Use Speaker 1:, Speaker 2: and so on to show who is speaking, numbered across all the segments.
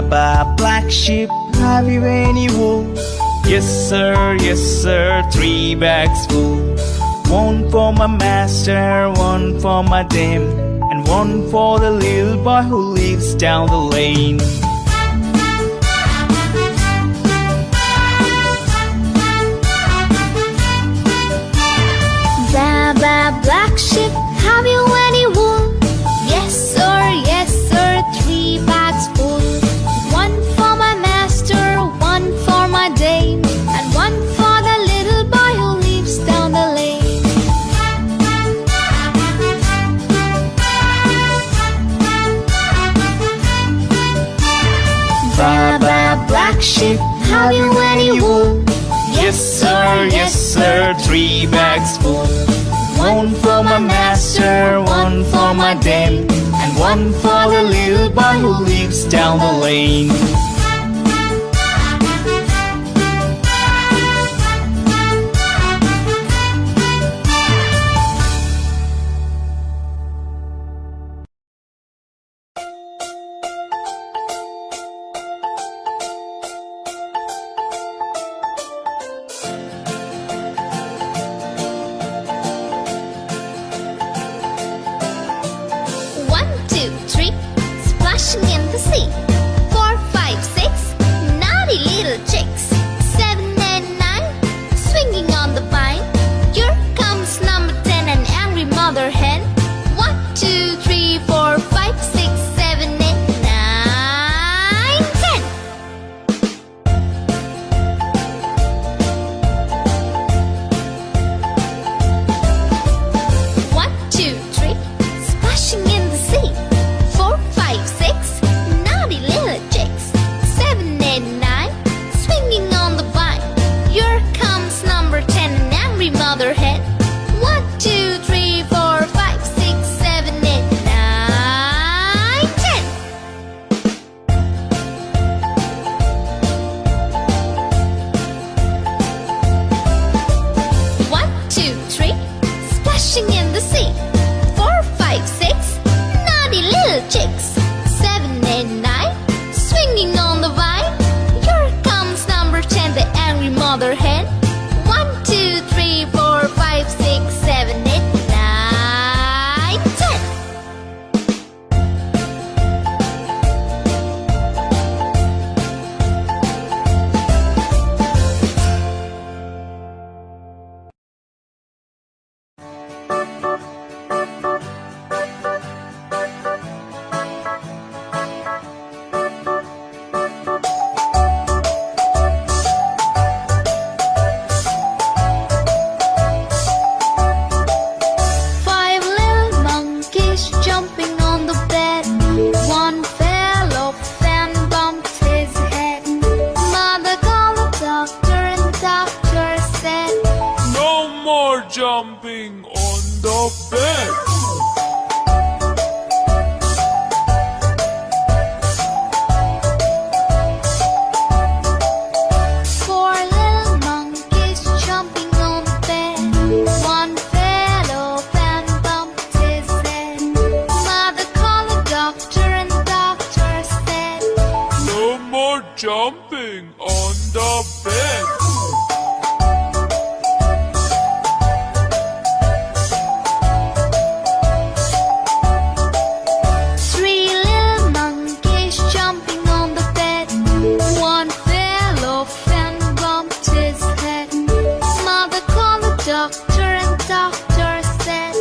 Speaker 1: Baba, black sheep, have you any wool? Yes sir, 3 bags full. One for my master, one for my dame, and one for the little boy who lives down the lane.
Speaker 2: Baba, black sheep, have you any wool? Yes sir, 3 bags full. One for my master, one for my dame, and one for the little boy who lives down the lane. Baba, black sheep, have you any wool?
Speaker 1: Yes sir, 3 bags full. One for my master, one for my dame, and one for the little boy who lives down the lane.
Speaker 2: One, two, three, splashing in the sea. 4, 5, 6, naughty little chicks. 7 and 9, swinging on the vine. Here comes number 10, an angry mother hen. 1, 2, 3, 4, 5, 6, 7, 8, 9, 10. One, two, three, splashing in the sea. 4, 5, 6, naughty little chicks. 7 and 9, swinging on the vine. Here comes number 10, an angry mother hen. 1, 2, 3, 4, 5, 6, 7, 8, 9, 10. One, two, three, splashing in the sea. 4, 5, 6, naughty little chicks. 7 and 9, swinging on the vine. Here comes number 10, the angry mother hen. 1, 2, 3, 4, 5, 6, 7, 8, 9, 10. Five little monkeys jumping on the bed. One fell off and bumped his head. Mother called the doctor and the doctor said,
Speaker 3: No more jumping on the bed.
Speaker 2: four little monkeys jumping on the bed. One fell off and bumped his head. Mother called the doctor and the doctor said,
Speaker 3: No more jumping on the bed.
Speaker 2: three little monkeys jumping on the bed. One fell off and bumped his head. Mother called the doctor and the doctor said,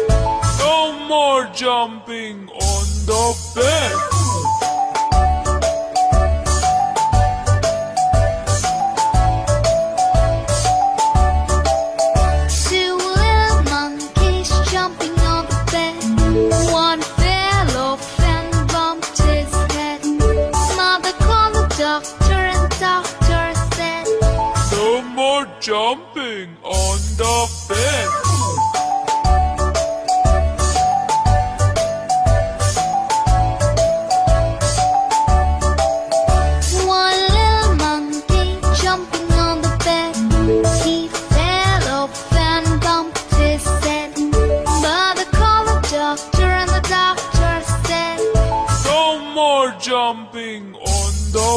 Speaker 3: No more jumping on the bed.
Speaker 2: two little monkeys jumping on the bed. One fell off and bumped his head. Mother called the doctor and the doctor said,
Speaker 3: No more jumping on the bed.
Speaker 2: one little monkey jumping on the bed. He fell off and bumped his head. Mother called the doctor and the doctor said,
Speaker 3: No more jumping on the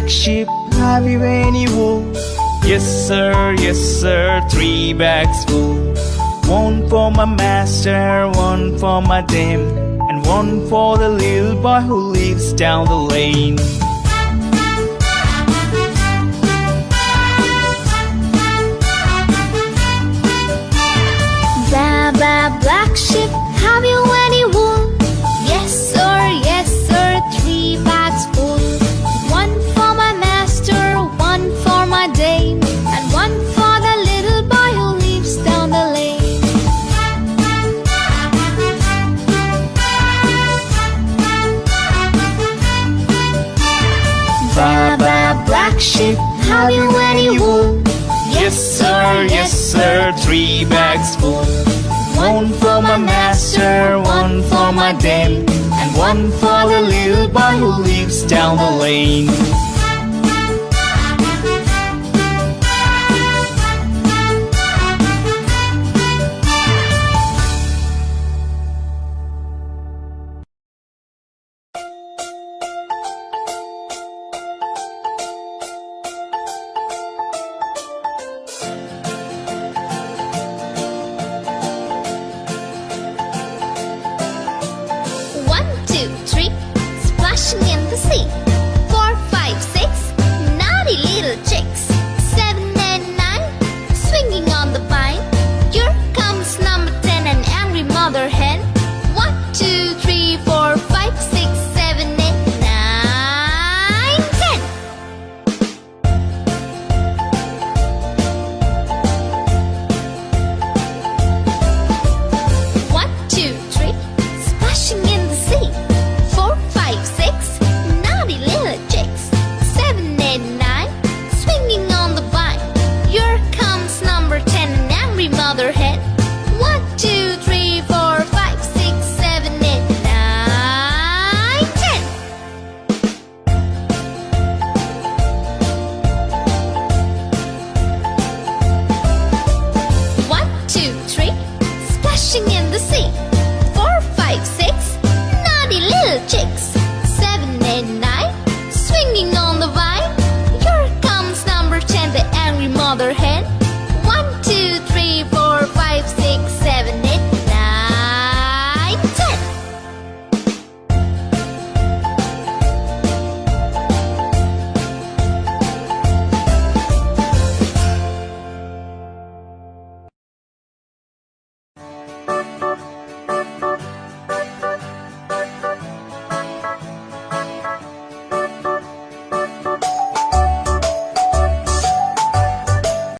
Speaker 1: black sheep, have you any wool? Yes sir, 3 bags full. One for my master, one for my dame, and one for the little boy who lives down the lane.
Speaker 2: Baba, black sheep, have you any wool? Yes sir, 3 bags full. One for my master, one for my dame, and one for the little boy who lives down the lane. Baba, black sheep, have you any wool?
Speaker 1: Yes sir, 3 bags full. One for my master, one for my dame, and one for the little boy who lives down the lane.